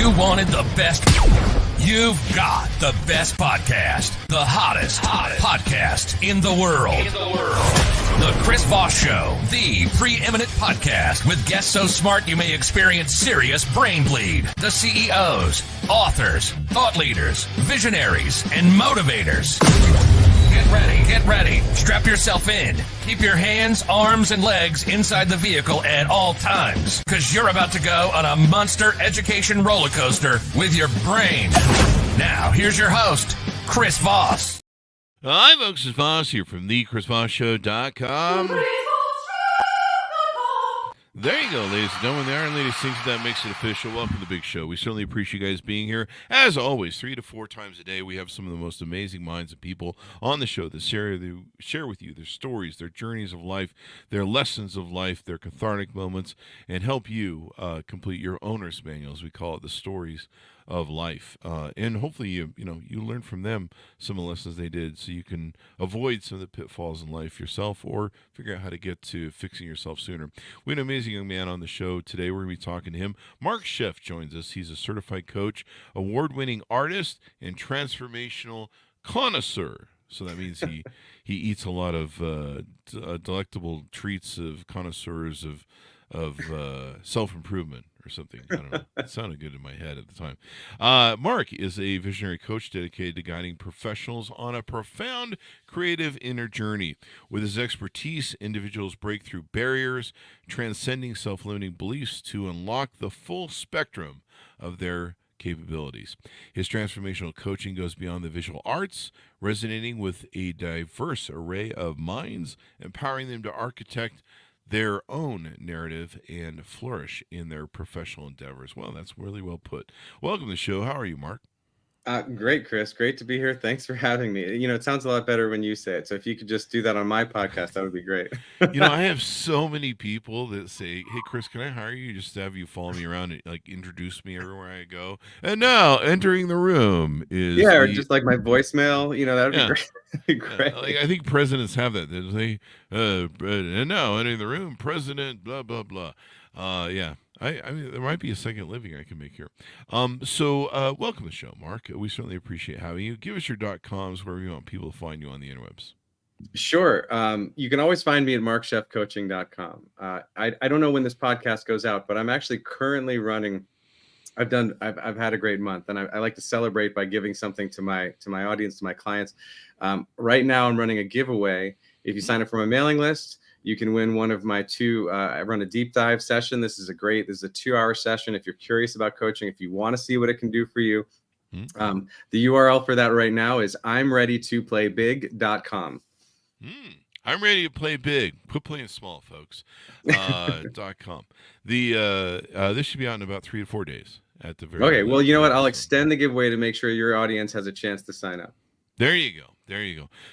You wanted the best. You've got the best podcast, the hottest podcast in the world. The Chris Voss Show, the preeminent podcast with guests so smart you may experience serious brain bleed. The CEOs, authors, thought leaders, visionaries, and motivators. Get ready. Strap yourself in. Keep your hands, arms, and legs inside the vehicle at all times, because you're about to go on a monster education roller coaster with your brain. Now, here's your host, Chris Voss. Hi, folks. It's Voss here from thechrisvossshow.com. There you go, ladies and gentlemen. The Iron Lady sings it, that makes it official. Welcome to the big show. We certainly appreciate you guys being here. As always, 3 to 4 times a day, we have some of the most amazing minds and people on the show that share with you their stories, their journeys of life, their lessons of life, their cathartic moments, and help you complete your owner's manual, as we call it, the stories of life. And hopefully you learn from them some of the lessons they did, so you can avoid some of the pitfalls in life yourself, or figure out how to get to fixing yourself sooner. We have an amazing young man on the show today. We're going to be talking to him. Marc Scheff joins us. He's a certified coach, award-winning artist, and transformational connoisseur. So that means he eats a lot of delectable treats of connoisseurs of self-improvement or something. I don't know. It sounded good in my head at the time. Marc is a visionary coach dedicated to guiding professionals on a profound creative inner journey. With his expertise, individuals break through barriers, transcending self-limiting beliefs to unlock the full spectrum of their capabilities. His transformational coaching goes beyond the visual arts, resonating with a diverse array of minds, empowering them to architect their own narrative and flourish in their professional endeavors. Well, that's really well put. Welcome to the show. How are you, Marc? Great, Chris. Great to be here. Thanks for having me. It sounds a lot better when you say it. So if you could just do that on my podcast, that would be great. I have so many people that say, "Hey, Chris, can I hire you just to have you follow me around and introduce me everywhere I go?" And now entering the room is or just like my voicemail. That would be great. That'd be great. I think presidents have that. They say, "And now entering the room, President blah blah blah." I mean, there might be a second living I can make here. So welcome to the show, Marc. We certainly appreciate having you. Give us your .coms wherever you want people to find you on the interwebs. Sure. You can always find me at markscheffcoaching.com. I don't know when this podcast goes out, but I'm actually currently running. I've had a great month, and I like to celebrate by giving something to my audience, to my clients. Right now, I'm running a giveaway. If you sign up for my mailing list, you can win one of my 2. I run a deep dive session. This is a 2-hour session. If you're curious about coaching, if you want to see what it can do for you, the URL for that right now is imreadytoplaybig.com. I'm ready to play big. Quit playing small, folks. .com. This should be out in about 3 to 4 days at the very. Okay. Well, you know what? I'll extend the giveaway to make sure your audience has a chance to sign up. There you go.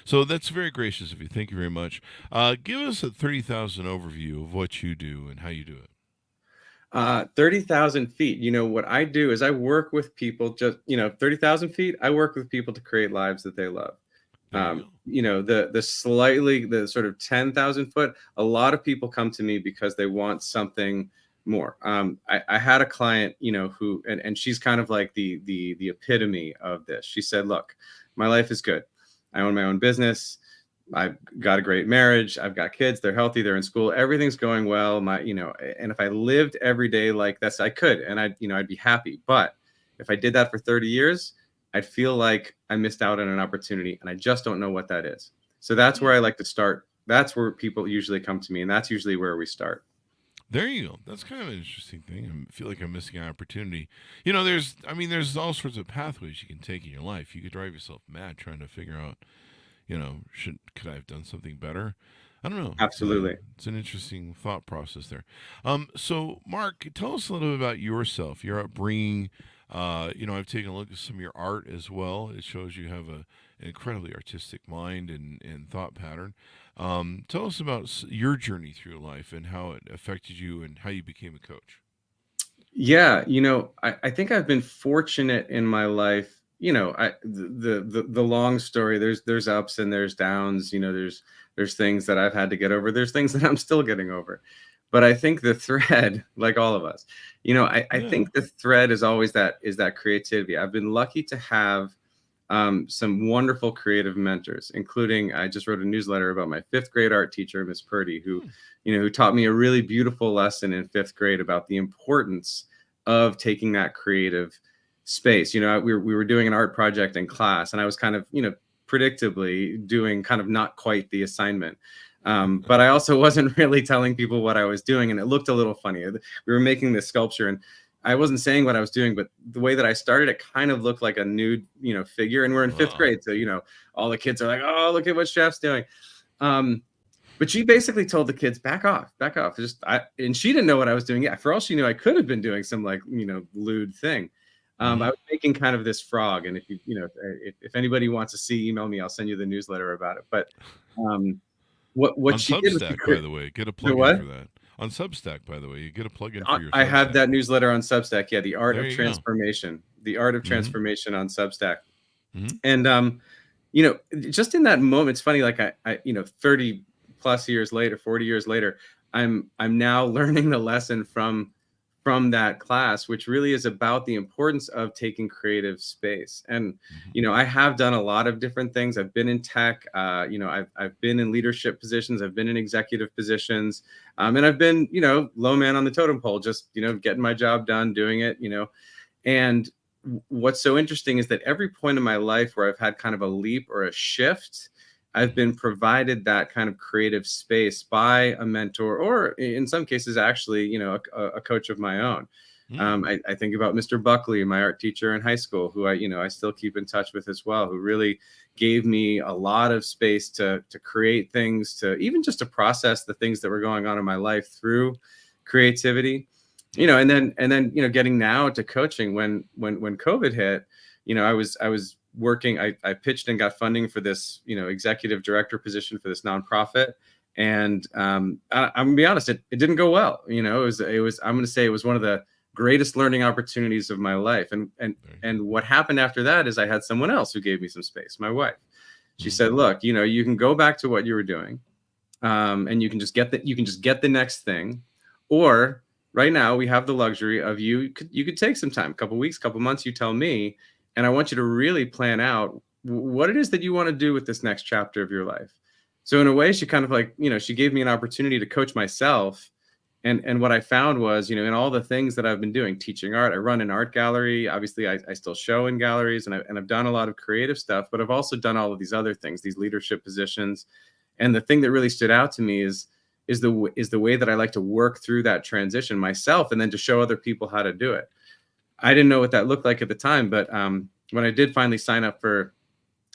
So that's very gracious of you. Thank you very much. Give us a 30,000 overview of what you do and how you do it. 30,000 feet. What I do is I work with people 30,000 feet. I work with people to create lives that they love. The sort of 10,000 foot, a lot of people come to me because they want something more. I had a client, who, and she's kind of like the epitome of this. She said, "Look, my life is good. I own my own business. I've got a great marriage. I've got kids. They're healthy. They're in school. Everything's going well. And if I lived every day like this, I could, and I'd be happy. But if I did that for 30 years, I'd feel like I missed out on an opportunity, and I just don't know what that is." So that's where I like to start. That's where people usually come to me, and that's usually where we start. There you go. That's kind of an interesting thing. I feel like I'm missing an opportunity. There's all sorts of pathways you can take in your life. You could drive yourself mad trying to figure out, could I have done something better? I don't know. Absolutely. It's an interesting thought process there. So Marc, tell us a little bit about yourself, your upbringing. I've taken a look at some of your art as well. It shows you have an incredibly artistic mind and thought pattern. Tell us about your journey through life and how it affected you and how you became a coach. Yeah, I think I've been fortunate in my life. The long story. There's ups and there's downs. There's things that I've had to get over. There's things that I'm still getting over. But I think the thread, like all of us, I Yeah. think the thread is always that creativity. I've been lucky to have some wonderful creative mentors, including I just wrote a newsletter about my 5th grade art teacher, Miss Purdy, who taught me a really beautiful lesson in 5th grade about the importance of taking that creative space. We were doing an art project in class, and I was kind of, predictably doing kind of not quite the assignment. But I also wasn't really telling people what I was doing, and it looked a little funny. We were making this sculpture, and I wasn't saying what I was doing, but the way that I started, it kind of looked like a nude, figure. And we're in 5th grade, so all the kids are like, "Oh, look at what Chef's doing." But she basically told the kids, "Back off, back off." And she didn't know what I was doing yet. For all she knew, I could have been doing some lewd thing. I was making kind of this frog, and if anybody wants to see, email me. I'll send you the newsletter about it. But what on she Substack, did by the way, get a plugin for that. On Substack, by the way, you get a plugin for your I Substack. have that newsletter on Substack. Yeah, the art There of you transformation, the art of transformation on Substack. Mhm. And just in that moment, it's funny. Like I 30 plus years later, 40 years later, I'm now learning the lesson from that class, which really is about the importance of taking creative space. And I have done a lot of different things. I've been in tech. I've been in leadership positions. I've been in executive positions, and I've been low man on the totem pole, just getting my job done, doing it. And what's so interesting is that every point in my life where I've had kind of a leap or a shift, I've been provided that kind of creative space by a mentor, or in some cases, actually, a coach of my own. I think about Mr. Buckley, my art teacher in high school, who I still keep in touch with as well, who really gave me a lot of space to create things, to even just to process the things that were going on in my life through creativity. And then getting now to coaching when COVID hit, I was working. I pitched and got funding for this, executive director position for this nonprofit. And I'm gonna be honest, it didn't go well. I'm gonna say it was one of the greatest learning opportunities of my life. And what happened after that is I had someone else who gave me some space, my wife. She said, "Look, you can go back to what you were doing, and you can just get the next thing, or right now we have the luxury of you could take some time, a couple weeks, couple months, you tell me, and I want you to really plan out what it is that you want to do with this next chapter of your life." So in a way, she kind of she gave me an opportunity to coach myself. And what I found was, in all the things that I've been doing, teaching art, I run an art gallery. Obviously, I still show in galleries, and I've done a lot of creative stuff, but I've also done all of these other things, these leadership positions. And the thing that really stood out to me is the way that I like to work through that transition myself, and then to show other people how to do it. I didn't know what that looked like at the time, but when I did finally sign up for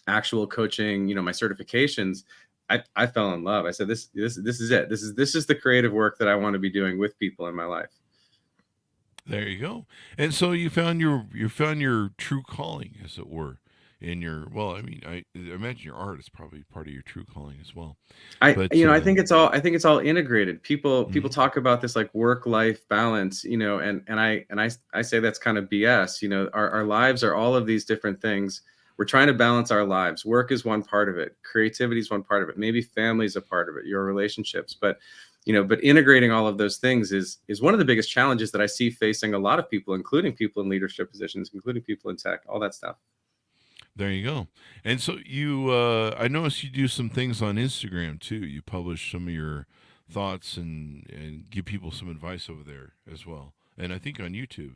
actual coaching, my certifications, I fell in love. I said, this is it. This is the creative work that I want to be doing with people in my life. There you go. And so you found your true calling, as it were, in your, well, I mean, I imagine your art is probably part of your true calling as well. I think it's all integrated. People talk about this like work-life balance, and I say that's kind of BS. Our lives are all of these different things. We're trying to balance our lives. Work is one part of it. Creativity is one part of it. Maybe family is a part of it, your relationships. But integrating all of those things is one of the biggest challenges that I see facing a lot of people, including people in leadership positions, including people in tech, all that stuff. There you go. And so you, I noticed you do some things on Instagram too. You publish some of your thoughts and give people some advice over there as well. And I think on YouTube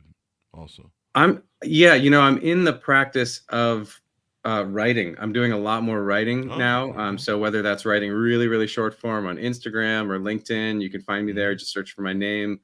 also. I'm in the practice of writing. I'm doing a lot more writing now. So whether that's writing really, really short form on Instagram or LinkedIn, you can find me there. Just search for my name.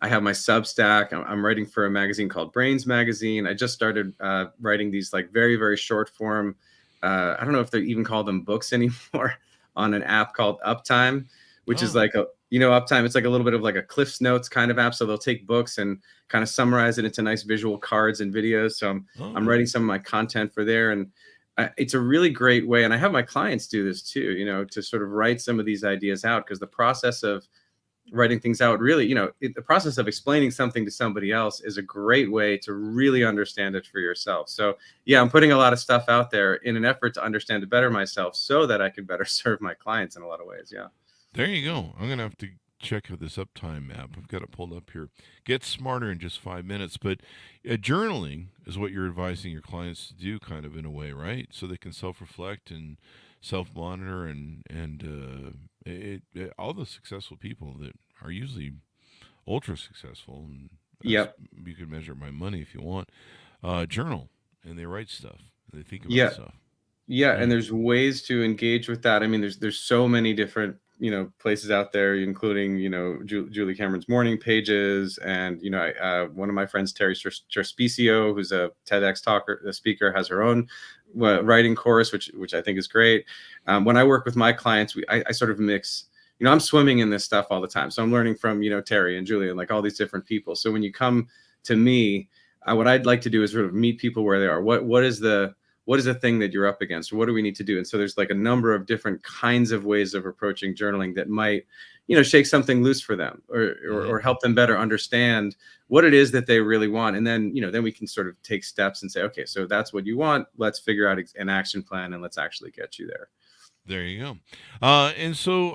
I have my Substack. I'm writing for a magazine called Brains Magazine. I just started writing these like very, very short form. I don't know if they even call them books anymore, on an app called Uptime, which is like Uptime. It's like a little bit of like a Cliff's Notes kind of app. So they'll take books and kind of summarize it into nice visual cards and videos. So I'm writing some of my content for there, and it's a really great way. And I have my clients do this too, to sort of write some of these ideas out, because the process of writing things out really, the process of explaining something to somebody else is a great way to really understand it for yourself. So yeah, I'm putting a lot of stuff out there in an effort to understand it better myself, so that I can better serve my clients in a lot of ways. Yeah. There you go. I'm going to have to check out this Uptime app. I've got it pulled up here. Get smarter in just 5 minutes. But journaling is what you're advising your clients to do, kind of in a way, right? So they can self-reflect and self-monitor, all the successful people that are usually ultra successful, and Yep. you can measure it by money if you want. Journal, and they write stuff. And they think about Yeah. stuff. Yeah, Yeah. and there's ways to engage with that. I mean, there's so many different places out there, including Julie Cameron's morning pages, and one of my friends, Terry Trespicio, who's a TEDx speaker, has her own writing course, which I think is great. When I work with my clients, I sort of mix. I'm swimming in this stuff all the time, so I'm learning from Terry and Julie and like all these different people. So when you come to me, what I'd like to do is sort of meet people where they are. What is the thing that you're up against? What do we need to do? And so there's like a number of different kinds of ways of approaching journaling that might, shake something loose for them, or help them better understand what it is that they really want. And then, then we can sort of take steps and say, okay, so that's what you want. Let's figure out an action plan, and let's actually get you there. There you go. And so,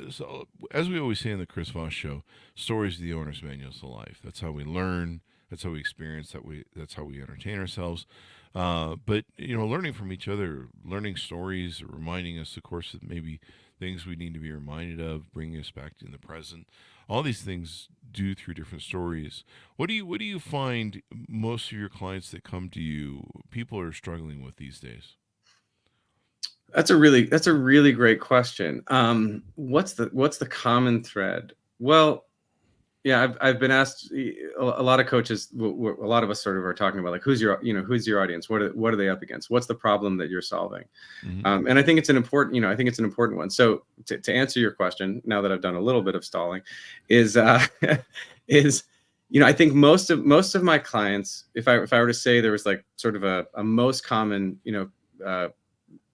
so as we always say in the Chris Voss Show, stories are the owner's manuals to life. That's how we learn. That's how we experience. That's how we entertain ourselves. But learning from each other, learning stories, reminding us, of course, that maybe things we need to be reminded of, bringing us back in the present. All these things do through different stories. What do you find most of your clients that come to you, people are struggling with these days? That's a really great question. What's the common thread? Well, yeah, I've been asked. A lot of coaches, a lot of us sort of are talking about like who's your audience? What are they up against? What's the problem that you're solving? Mm-hmm. And I think it's an important one. So to answer your question, now that I've done a little bit of stalling, is I think most of my clients, if I were to say there was like sort of a most common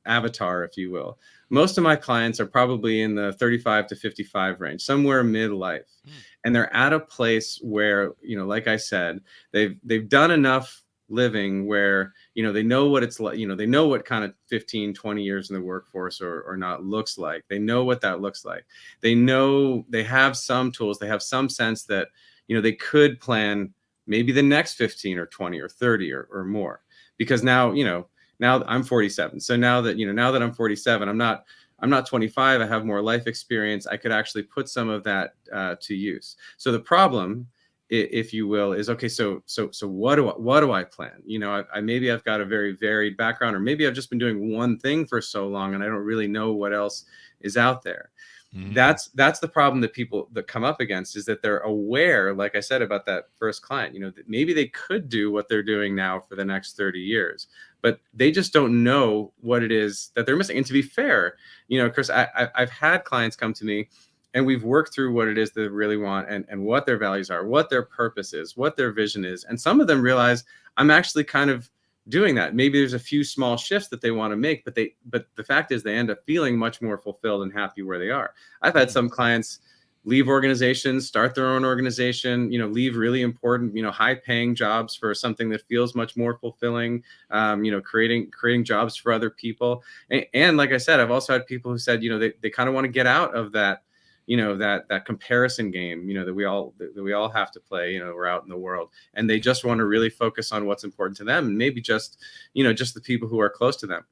avatar, if you will, most of my clients are probably in the 35 to 55 range, somewhere midlife. And they're at a place where, like I said, they've done enough living where, they know what it's like, they know what kind of 15, 20 years in the workforce or not looks like. They know what that looks like. They know they have some tools. They have some sense that, they could plan maybe the next 15 or 20 or 30 or more, because now I'm 47. So now that I'm 47, I'm not 25. I have more life experience. I could actually put some of that to use. So the problem, if you will, is okay. So what do I plan? Maybe I've got a very varied background, or maybe I've just been doing one thing for so long and I don't really know what else is out there. Mm-hmm. That's the problem that people that come up against, is that they're aware, like I said about that first client, that maybe they could do what they're doing now for the next 30 years, but they just don't know what it is that they're missing. And to be fair, Chris, I've had clients come to me and we've worked through what it is they really want and what their values are, what their purpose is, what their vision is. And some of them realize I'm actually kind of doing that. Maybe there's a few small shifts that they want to make, but the fact is they end up feeling much more fulfilled and happy where they are. I've had some clients leave organizations, start their own organization, leave really important, high paying jobs for something that feels much more fulfilling, creating jobs for other people. And like I said, I've also had people who said, they kind of want to get out of that, that comparison game, that we all have to play, we're out in the world, and they just want to really focus on what's important to them, and maybe just the people who are close to them.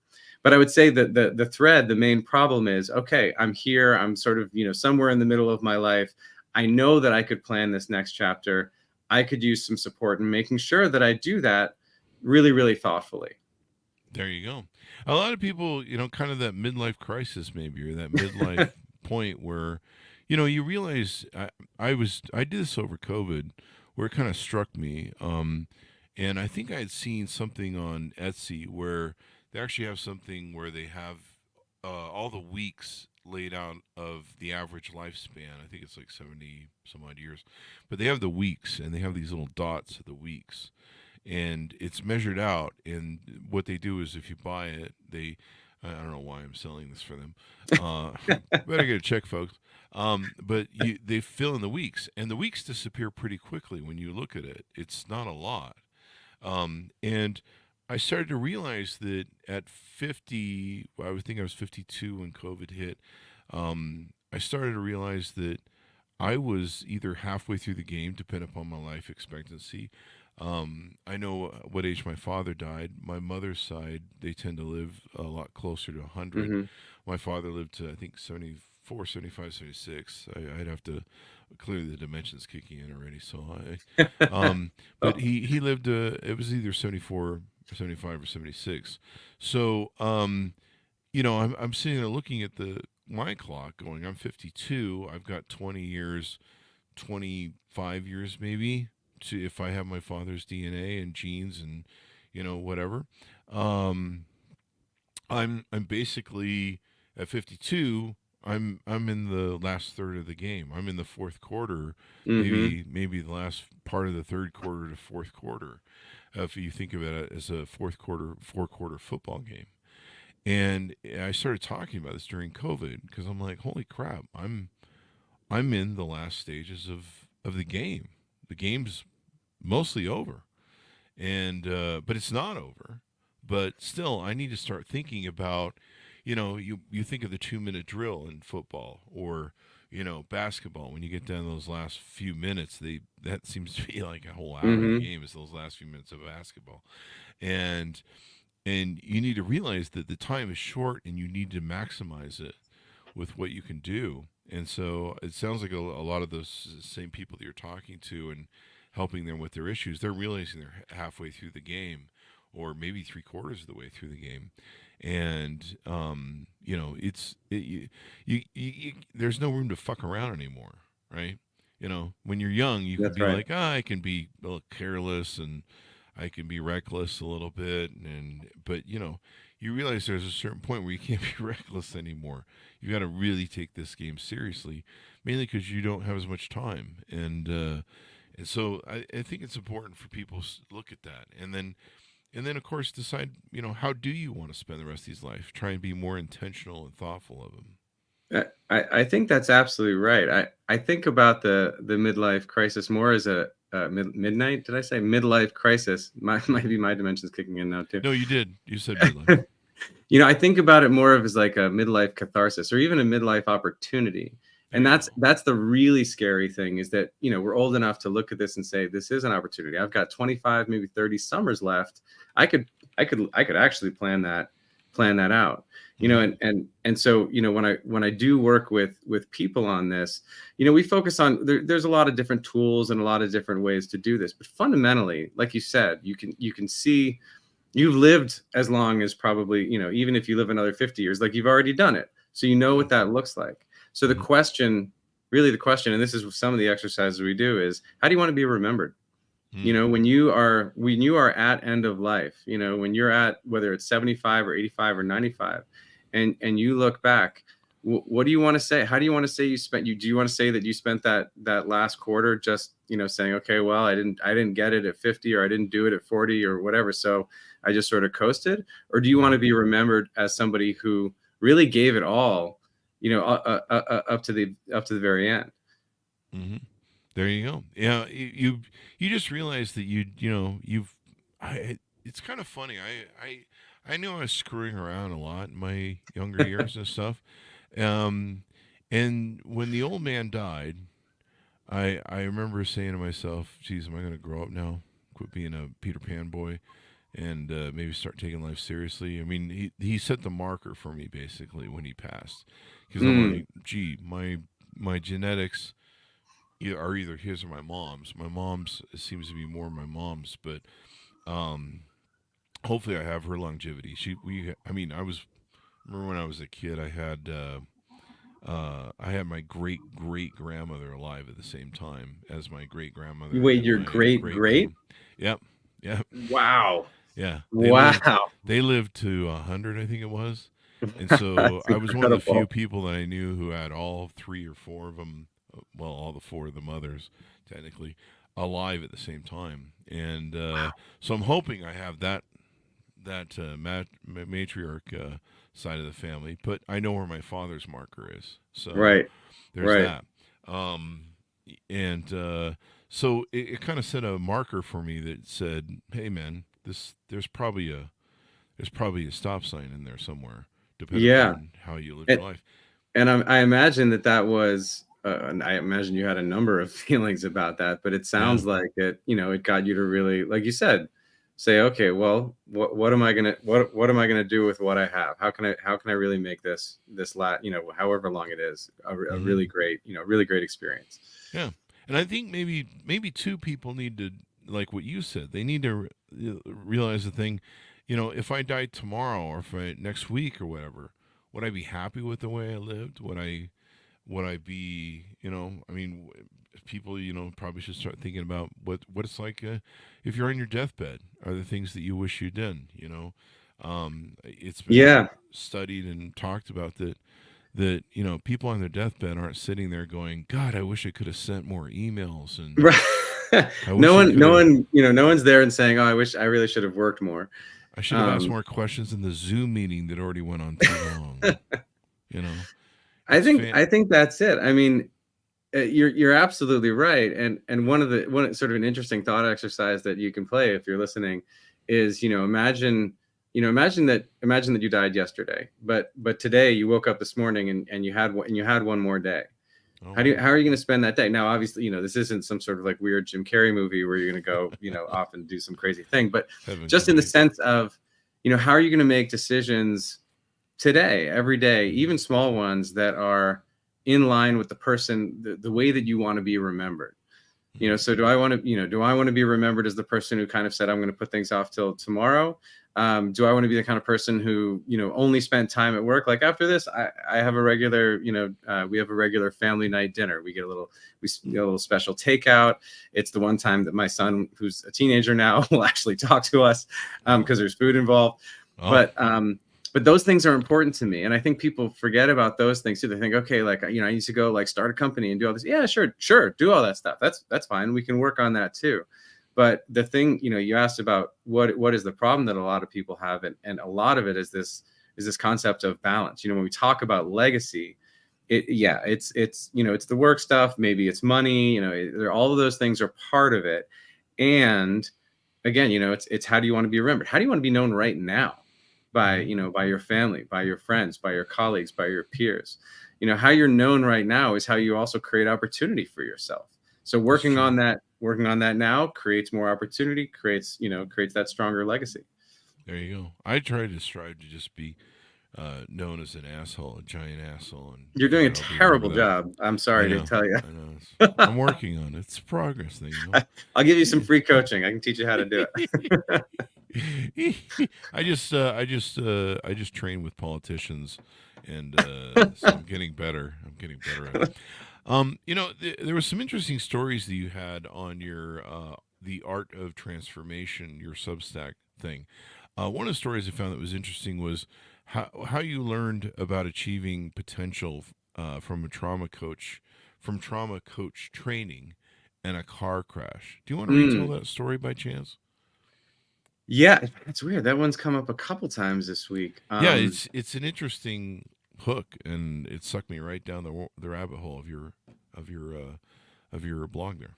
But I would say that the main problem is, okay, I'm here, I'm sort of, somewhere in the middle of my life. I know that I could plan this next chapter. I could use some support in making sure that I do that really, really thoughtfully. There you go. A lot of people, kind of that midlife crisis maybe, or that midlife point where, you realize I did this over COVID, where it kind of struck me. And I think I had seen something on Etsy where they actually have something where they have all the weeks laid out of the average lifespan. I think it's like 70 some odd years, but they have the weeks, and they have these little dots of the weeks, and it's measured out. And what they do is, if you buy it, I don't know why I'm selling this for them. Better get a check, folks. But they fill in the weeks, and the weeks disappear pretty quickly when you look at it. It's not a lot. And I started to realize that at 50, I would think I was 52 when COVID hit. I started to realize that I was either halfway through the game, depending upon my life expectancy. I know what age my father died. My mother's side, they tend to live a lot closer to 100. Hmm. My father lived to, I think, 74, 75, 76. I'd have to, clearly the dimensions kicking in already. So but Oh, he lived, it was either 74 or 75 or 76. So, I'm sitting there looking at my clock going, I'm 52. I've got 20 years, 25 years maybe, to if I have my father's DNA and genes and whatever. Um, I'm basically at 52. I'm in the last third of the game. I'm in the fourth quarter, hmm. maybe the last part of the third quarter to fourth quarter, if you think of it as a four quarter football game. And I started talking about this during COVID because I'm like, holy crap, I'm in the last stages of the game. The game's mostly over, and but it's not over. But still, I need to start thinking about, you think of the 2 minute drill in football or basketball. When you get down to those last few minutes, that seems to be like a whole hour of the Hmm. game is those last few minutes of basketball, and you need to realize that the time is short and you need to maximize it with what you can do. And so it sounds like a lot of those same people that you're talking to and helping them with their issues, they're realizing they're halfway through the game or maybe three-quarters of the way through the game. And, there's no room to fuck around anymore, right? When you're young, you can That's be right. like, I can be a little careless and I can be reckless a little bit, but you realize there's a certain point where you can't be reckless anymore. You got to really take this game seriously, mainly because you don't have as much time, and so I think it's important for people to look at that, and then of course decide how do you want to spend the rest of his life. Try and be more intentional and thoughtful of them. I think that's absolutely right. I think about the midlife crisis more as a midnight. Did I say midlife crisis? Might be my dimensions kicking in now too. No, you did. You said midlife. I think about it more of as like a midlife catharsis or even a midlife opportunity. There And you that's go. that's the really scary thing is that, we're old enough to look at this and say, this is an opportunity. I've got 25, maybe 30 summers left. I could actually plan that out. Hmm. And so, when I do work with people on this, we focus on there's a lot of different tools and a lot of different ways to do this. But fundamentally, like you said, you can see you've lived as long as probably, even if you live another 50 years, like you've already done it. So you know what that looks like. So Hmm. the question, and this is some of the exercises we do is, how do you want to be remembered? Hmm. When you are at end of life, when you're at, whether it's 75 or 85 or 95, and you look back, what do you want to say? How do you want to say do you want to say that you spent that last quarter just, saying, okay, well, I didn't get it at 50, or I didn't do it at 40 or whatever, so I just sort of coasted? Or do you want Hmm. to be remembered as somebody who really gave it all, up to the very end? Hmm. There you go. Yeah, you just realize that you've. It's kind of funny. I knew I was screwing around a lot in my younger years and stuff. Um, and when the old man died, I remember saying to myself, "Geez, am I going to grow up now? Quit being a Peter Pan boy, and maybe start taking life seriously." I mean, he set the marker for me basically when he passed, because I'm Mm, like, "Gee, my genetics." Are either his or my mom's. My mom's seems to be more my mom's, but um, hopefully I have her longevity. I mean, remember when I was a kid, I had my great great grandmother alive at the same time as my great grandmother wait, and your my great great great? grand. Yep, yep, Wow. yeah. They lived. Wow. They lived to 100, I think it was. And so That's I was one of the few incredible. people that I knew who had all three or four of them, well, all the four of the mothers, technically, alive at the same time. And so I'm hoping I have that matriarch side of the family, but I know where my father's marker is. So Right. there's Right. that. Um, and so it kind of set a marker for me that said, "Hey, man, there's probably a stop sign in there somewhere, depending Yeah. upon how you live your And life." And I imagine that was, and I imagine you had a number of feelings about that, but it Yeah. sounds like it got you to really, like you said, say, okay, well, what am I what am I gonna do with what I have? How can I really make this however long it is, a really Hmm. great, really great experience. Yeah, and I think maybe two people need to, like what you said, they need to realize the thing. If I died tomorrow or if I next week or whatever, would I be happy with the way I lived? Would I be, I mean, people, probably should start thinking about what it's like if you're on your deathbed. Are the things that you wish you did? It's been Yeah. studied and talked about that people on their deathbed aren't sitting there going, God, I wish I could have sent more emails, and Right. I wish I could No have. one, no one's there and saying, oh, I really should have worked more. I should have asked Um, more questions in the Zoom meeting that already went on too long. You know, I it's think fan. I think that's it. I mean, you're absolutely right. And one sort of an interesting thought exercise that you can play if you're listening is, imagine that you died yesterday, but today you woke up this morning and you had one more day. Oh, How are you going to spend that day? Now, obviously, this isn't some sort of like weird Jim Carrey movie where you're going to go, off and do some crazy thing, but heaven just in the forbid. sense of, how are you going to make decisions today, every day, even small ones that are in line with the person, the way that you want to be remembered. So do I want to be remembered as the person who kind of said, I'm going to put things off till tomorrow? Do I want to be the kind of person who, only spent time at work? Like after this, I have a regular, we have a regular family night dinner. We get a little special takeout. It's the one time that my son, who's a teenager now, will actually talk to us because there's food involved. Oh, But those things are important to me. And I think people forget about those things too. They think, okay, like, I need to go like start a company and do all this. Yeah, sure. Do all that stuff. That's fine. We can work on that too. But the thing, you asked about what is the problem that a lot of people have. And a lot of it is this concept of balance. When we talk about legacy, it's the work stuff. Maybe it's money, all of those things are part of it. And again, it's how do you want to be remembered? How do you want to be known right now? By your family, by your friends, by your colleagues, by your peers. How you're known right now is how you also create opportunity for yourself. So working on that now creates more opportunity, creates that stronger legacy. there you go. I try to strive to just be known as an asshole, a giant asshole, and You're doing a I'll be remembered terrible that. job. I'm sorry to tell you. I know. I'm working on it. It's a progress thing. I'll give you some free coaching. I can teach you how to do it. I just train with politicians, and so I'm getting better. At it. There were some interesting stories that you had on your the art of transformation, your Substack thing. One of the stories I found that was interesting was how you learned about achieving potential from trauma coach training and a car crash. Do you want to retell that story by chance? Yeah, it's weird. That one's come up a couple times this week. Yeah, it's an interesting hook, and it sucked me right down the rabbit hole of your blog there.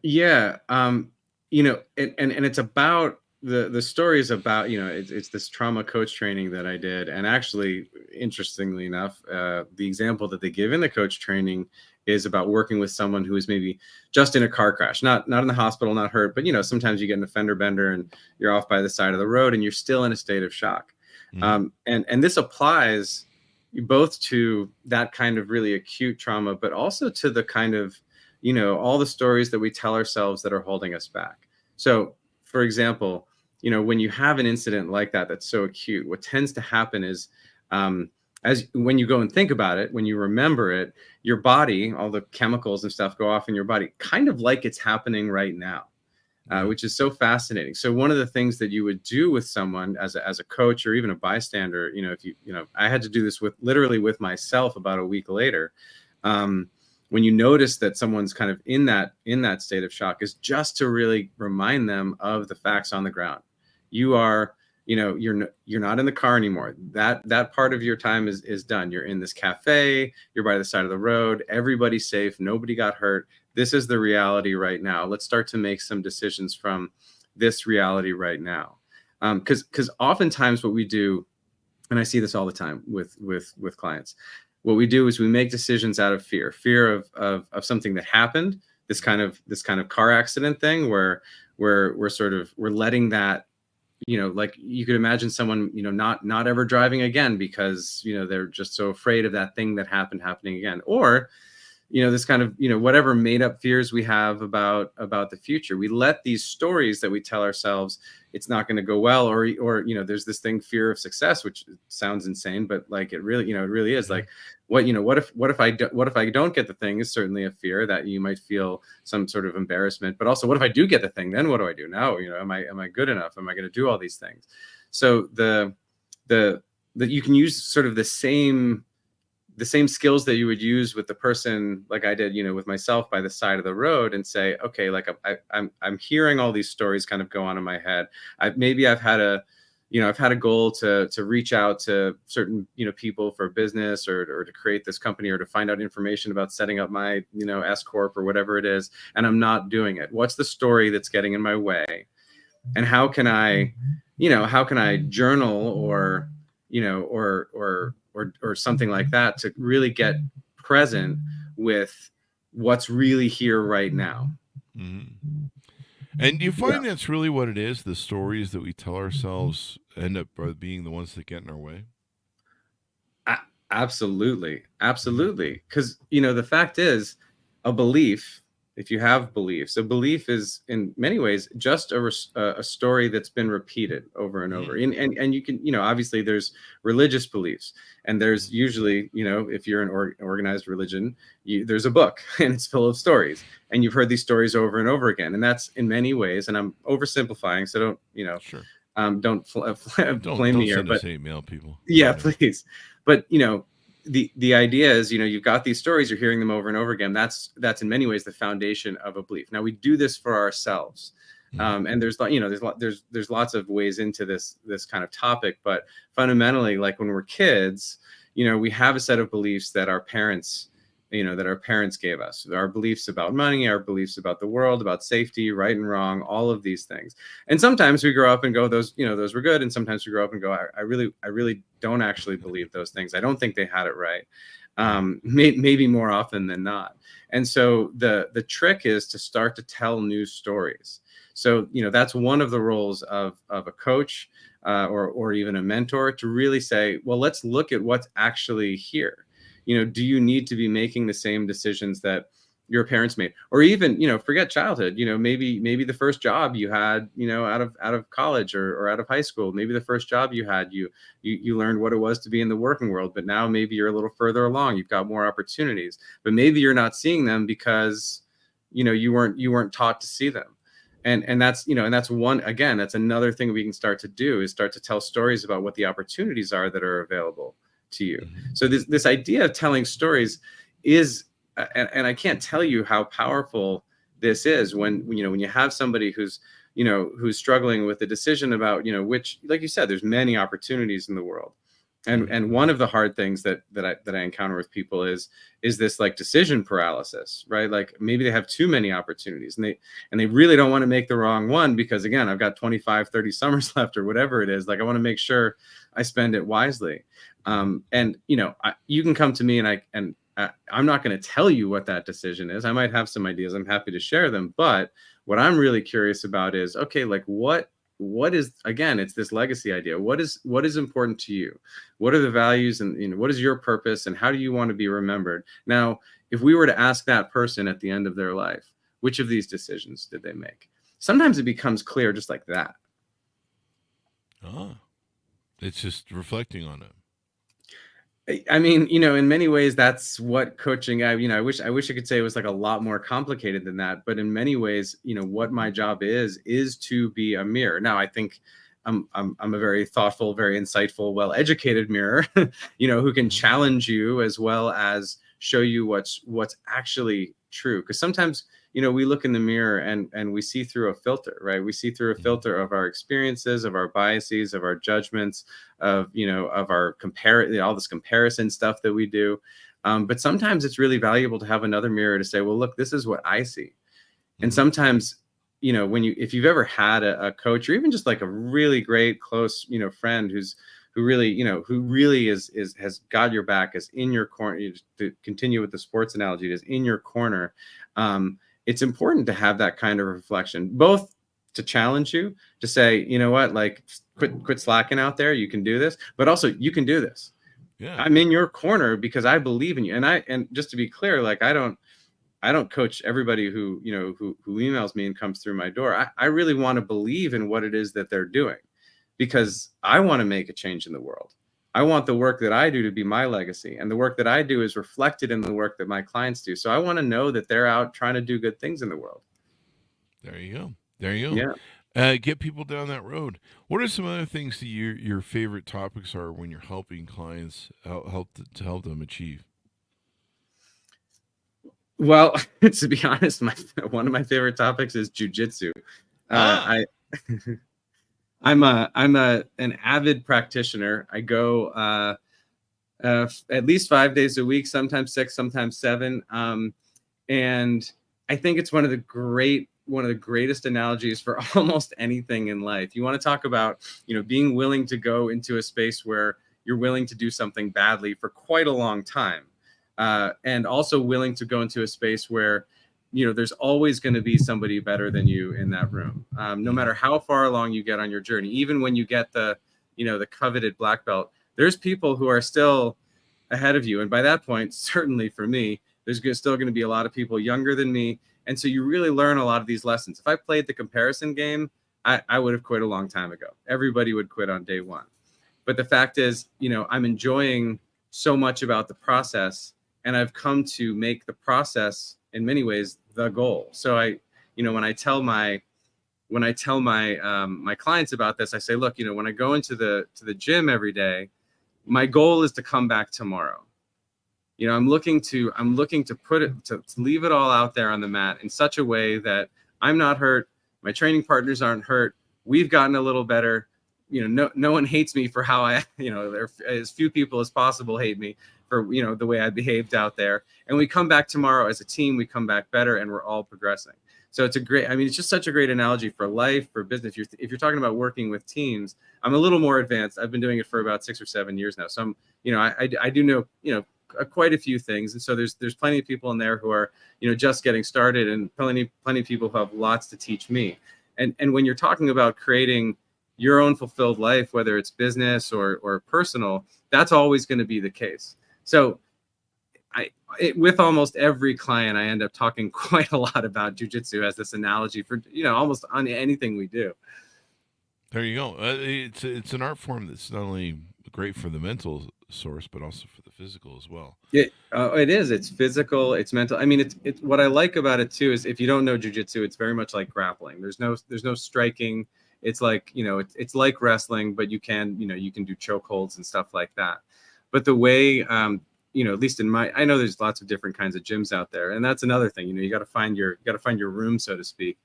Yeah, and it's about the story is about it's this trauma coach training that I did, and actually, interestingly enough, the example that they give in the coach training is about working with someone who is maybe just in a car crash, not in the hospital, not hurt, but sometimes you get in a fender bender and you're off by the side of the road and you're still in a state of shock, and this applies both to that kind of really acute trauma, but also to the kind of all the stories that we tell ourselves that are holding us back. So, for example, when you have an incident like that that's so acute, what tends to happen is as when you go and think about it, when you remember it, your body, all the chemicals and stuff go off in your body, kind of like it's happening right now, which is so fascinating. So one of the things that you would do with someone as a coach or even a bystander, if I had to do this literally with myself about a week later. When you notice that someone's kind of in that state of shock, is just to really remind them of the facts on the ground. You are, you're not in the car anymore. That part of your time is done. You're in this cafe, you're by the side of the road, everybody's safe, nobody got hurt. This is the reality right now. Let's start to make some decisions from this reality right now. Because oftentimes what we do, and I see this all the time with clients, what we do is we make decisions out of fear of something that happened, this kind of car accident thing where we're letting that, like you could imagine someone, not ever driving again because, they're just so afraid of that thing that happened happening again. Or, this kind of, whatever made up fears we have about the future. We let these stories that we tell ourselves, it's not going to go well, or, there's this thing, fear of success, which sounds insane, but like it really is. Like, what if I don't get the thing is certainly a fear that you might feel some sort of embarrassment, but also what if I do get the thing, then what do I do now? Am I good enough? Am I going to do all these things? So the you can use sort of the same skills that you would use with the person, like I did, with myself by the side of the road, and say, okay, like I'm hearing all these stories kind of go on in my head. I've had a goal to reach out to certain, people for business or to create this company or to find out information about setting up my, S Corp or whatever it is. And I'm not doing it. What's the story that's getting in my way? And how can I journal or something like that to really get present with what's really here right now. Mm-hmm. And do you find that's really what it is? The stories that we tell ourselves end up being the ones that get in our way? Absolutely. Because, the fact is, a belief, if you have beliefs, a belief is in many ways just a story that's been repeated over and over. And you can, obviously there's religious beliefs, and there's usually, if you're an organized religion, there's a book and it's full of stories, and you've heard these stories over and over again. And that's in many ways, and I'm oversimplifying, so don't, sure. Don't blame me here, send but us email people. Yeah, please. But, the idea is, you've got these stories, you're hearing them over and over again. That's in many ways the foundation of a belief. Now we do this for ourselves. And there's lots of ways into this kind of topic, but fundamentally, like when we're kids, we have a set of beliefs that our parents gave us, our beliefs about money, our beliefs about the world, about safety, right and wrong, all of these things. And sometimes we grow up and go, those were good. And sometimes we grow up and go, I really don't actually believe those things. I don't think they had it right. Maybe more often than not. And so the trick is to start to tell new stories. So, that's one of the roles of a coach or even a mentor, to really say, well, let's look at what's actually here. Do you need to be making the same decisions that your parents made? Or even, forget childhood, maybe the first job you had, out of college or out of high school, maybe the first job you had, you learned what it was to be in the working world, but now maybe you're a little further along, you've got more opportunities, but maybe you're not seeing them because, you weren't taught to see them. And that's, and that's that's another thing we can start to do, is start to tell stories about what the opportunities are that are available to you. So this idea of telling stories is, and I can't tell you how powerful this is when you have somebody who's struggling with a decision about, which, like you said, there's many opportunities in the world. And one of the hard things that I encounter with people is this like decision paralysis, right? Like maybe they have too many opportunities and they really don't want to make the wrong one, because again, I've got 25, 30 summers left or whatever it is. Like I want to make sure I spend it wisely. And you can come to me and I'm not going to tell you what that decision is. I might have some ideas. I'm happy to share them. But what I'm really curious about is, okay, like what is, again, it's this legacy idea. What is important to you? What are the values, and what is your purpose, and how do you want to be remembered? Now, if we were to ask that person at the end of their life, which of these decisions did they make? Sometimes it becomes clear just like that. It's just reflecting on it. I mean, in many ways, that's what coaching. I wish I could say it was like a lot more complicated than that. But in many ways, what my job is to be a mirror. Now, I think I'm a very thoughtful, very insightful, well-educated mirror, who can challenge you as well as show you what's actually true. Because sometimes, we look in the mirror and we see through a filter, right? We see through a filter of our experiences, of our biases, of our judgments, of our all this comparison stuff that we do. But sometimes it's really valuable to have another mirror to say, well, look, this is what I see. And sometimes, if you've ever had a coach, or even just like a really great close, friend who's really, who really has got your back, is in your corner. To continue with the sports analogy, is in your corner. It's important to have that kind of reflection, both to challenge you, to say, you know what, like quit slacking out there. You can do this, but also you can do this. Yeah. I'm in your corner because I believe in you. And just to be clear, like I don't coach everybody who emails me and comes through my door. I really want to believe in what it is that they're doing, because I want to make a change in the world. I want the work that I do to be my legacy, and the work that I do is reflected in the work that my clients do. So I want to know that they're out trying to do good things in the world. There you go. There you go. Yeah. Get people down that road. What are some other things that your favorite topics are when you're helping clients help them achieve? Well, to be honest, one of my favorite topics is jujitsu. I'm an avid practitioner. I go at least 5 days a week, sometimes 6, sometimes 7. And I think it's one of the greatest analogies for almost anything in life. You want to talk about, being willing to go into a space where you're willing to do something badly for quite a long time. And also willing to go into a space where, there's always going to be somebody better than you in that room. No matter how far along you get on your journey, even when you get the coveted black belt, there's people who are still ahead of you. And by that point, certainly for me, there's still going to be a lot of people younger than me. And so you really learn a lot of these lessons. If I played the comparison game, I would have quit a long time ago. Everybody would quit on day one. But the fact is, I'm enjoying so much about the process, and I've come to make the process in many ways the goal. So when I tell my my clients about this, I say, look, when I go into the gym every day, my goal is to come back tomorrow. I'm looking to leave it all out there on the mat in such a way that I'm not hurt, my training partners aren't hurt, we've gotten a little better. No one hates me for how there as few people as possible hate me for the way I behaved out there. And we come back tomorrow as a team, we come back better, and we're all progressing. So it's it's just such a great analogy for life, for business. If you're talking about working with teams, I'm a little more advanced. I've been doing it for about 6 or 7 years now. So I do know, quite a few things. And so there's plenty of people in there who are, just getting started, and plenty of people who have lots to teach me. And when you're talking about creating your own fulfilled life, whether it's business or personal, that's always going to be the case. So with almost every client, I end up talking quite a lot about jujitsu as this analogy for, almost on anything we do. There you go. It's an art form that's not only great for the mental source, but also for the physical as well. It is. It's physical. It's mental. It's what I like about it too is, if you don't know jujitsu, it's very much like grappling. There's no striking. It's like, it's like wrestling, but you can do chokeholds and stuff like that. But the way, at least I know there's lots of different kinds of gyms out there, and that's another thing. You got to find your room, so to speak.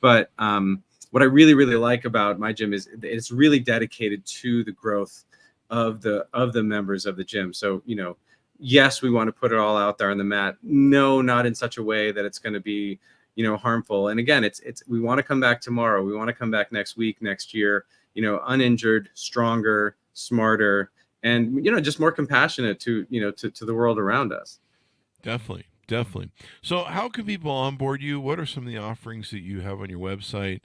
But what I really, really like about my gym is it's really dedicated to the growth of the members of the gym. So, yes, we want to put it all out there on the mat. No, not in such a way that it's going to be, harmful. And again, we want to come back tomorrow. We want to come back next week, next year, uninjured, stronger, smarter, and, just more compassionate to the world around us. Definitely. So how can people onboard you? What are some of the offerings that you have on your website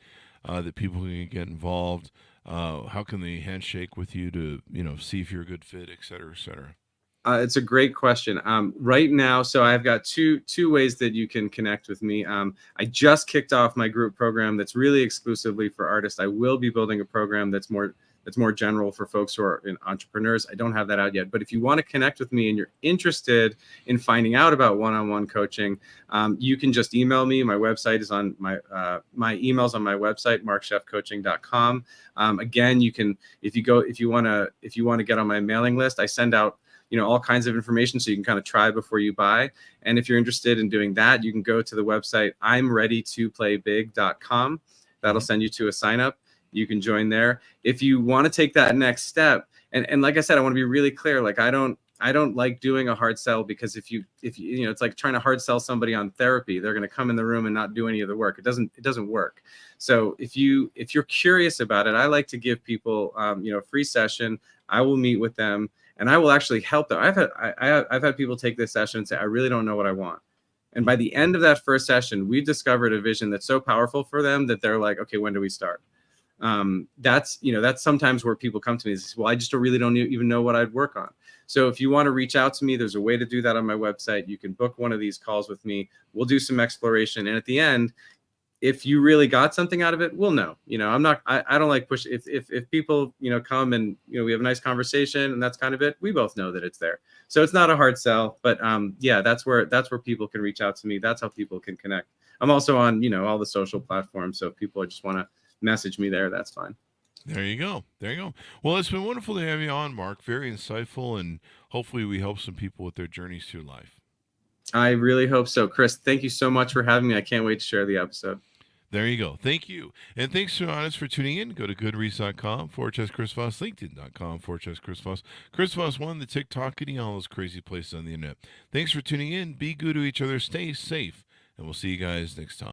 that people can get involved? How can they handshake with you to, see if you're a good fit, et cetera, et cetera? It's a great question. Right now, so I've got two ways that you can connect with me. I just kicked off my group program that's really exclusively for artists. I will be building a program that's more general for folks who are entrepreneurs. I don't have that out yet, but if you want to connect with me and you're interested in finding out about one-on-one coaching, you can just email me. My website is on my email's on my website, markscheffcoaching.com. Again, you can, if you want to get on my mailing list, I send out all kinds of information, so you can kind of try before you buy. And if you're interested in doing that, you can go to the website imreadytoplaybig.com. That'll send you to a sign up. You can join there. If you want to take that next step, and like I said, I want to be really clear, like I don't I don't like doing a hard sell, because if you it's like trying to hard sell somebody on therapy. They're going to come in the room and not do any of the work. It doesn't work. So if you're curious about it, I like to give people a free session. I will meet with them and I will actually help them. I've had people take this session and say, I really don't know what I want. And by the end of that first session, we discovered a vision that's so powerful for them that they're like, okay, when do we start? That's sometimes where people come to me and say, well, I just really don't even know what I'd work on. So if you want to reach out to me, there's a way to do that on my website. You can book one of these calls with me. We'll do some exploration. And at the end, if you really got something out of it, we'll know. I don't like push. If people, come and, we have a nice conversation and that's kind of it, we both know that it's there. So it's not a hard sell, but that's where people can reach out to me. That's how people can connect. I'm also on, all the social platforms. So if people just want to message me there, that's fine. There you go. Well, it's been wonderful to have you on, Mark. Very insightful, and hopefully we help some people with their journeys through life. I really hope so. Chris, thank you so much for having me. I can't wait to share the episode. There you go. Thank you. And thanks to audience for tuning in. Go to goodreads.com/Chris Voss, LinkedIn.com/Chris Voss. Chris Voss won the TikTok, getting all those crazy places on the internet. Thanks for tuning in. Be good to each other. Stay safe. And we'll see you guys next time.